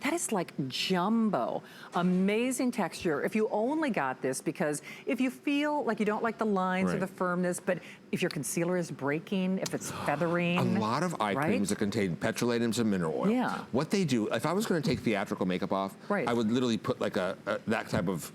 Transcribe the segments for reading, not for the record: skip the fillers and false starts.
That is like jumbo. Amazing texture. If you only got this because if you feel like you don't like the lines or the firmness, but if your concealer is breaking, if it's feathering. A lot of eye creams that contain petrolatum and mineral oil. Yeah. What they do, if I was going to take theatrical makeup off, I would literally put like that type of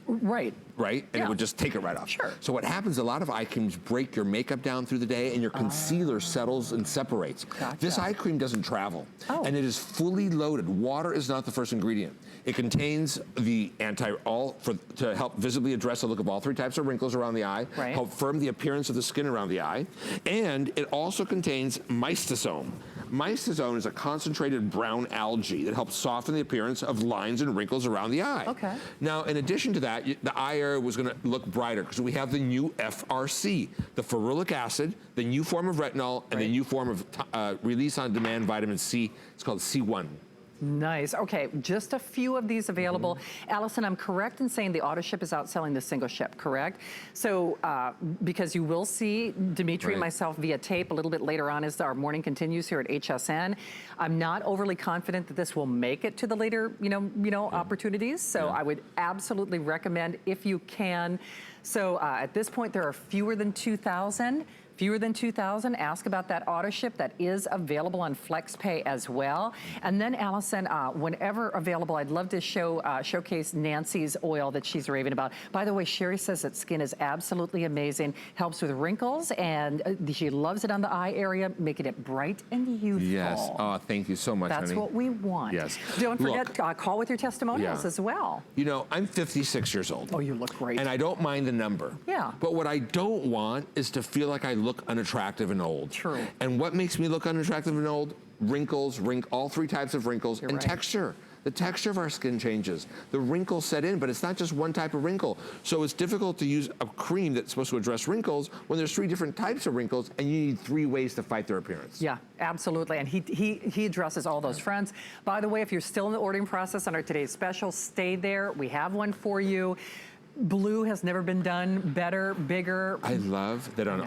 and it would just take it right off. Sure. So what happens, a lot of eye creams break your makeup down through the day and your concealer settles and separates. Gotcha. This eye cream doesn't travel. And it is fully loaded. Water is not the first ingredient. It contains the to help visibly address the look of all three types of wrinkles around the eye, help firm the appearance of the skin around the eye, and it also contains mystosome. Mystosome is a concentrated brown algae that helps soften the appearance of lines and wrinkles around the eye. Okay. Now, in addition to that, the eye area was going to look brighter because we have the new FRC, the ferulic acid, the new form of retinol, and the new form of release-on-demand vitamin C. It's called C1. Nice. Okay, just a few of these available. Allison, I'm correct in saying the auto ship is outselling the single ship, correct? So, because you will see Dimitri and myself via tape a little bit later on as our morning continues here at HSN. I'm not overly confident that this will make it to the later, opportunities. So I would absolutely recommend if you can. So at this point, there are fewer than 2,000. Fewer than 2,000, ask about that auto ship that is available on FlexPay as well. And then Allison, whenever available, I'd love to showcase Nancy's oil that she's raving about. By the way, Sherry says that Skinn is absolutely amazing, helps with wrinkles, and she loves it on the eye area, making it bright and youthful. Yes, thank you so much, That's honey. what we want. Yes. Don't forget, call with your testimonials as well. You know, I'm 56 years old. Oh, you look great. And I don't mind the number. Yeah. But what I don't want is to feel like I look unattractive and old. True. And what makes me look unattractive and old? Wrinkles, all three types of wrinkles, and texture. The texture of our skin changes. The wrinkles set in, but it's not just one type of wrinkle. So it's difficult to use a cream that's supposed to address wrinkles when there's 3 different types of wrinkles and you need 3 ways to fight their appearance. Yeah, absolutely. And he addresses all those fronts. By the way, if you're still in the ordering process on our today's special, stay there. We have one for you. Blue has never been done better, bigger. I love that on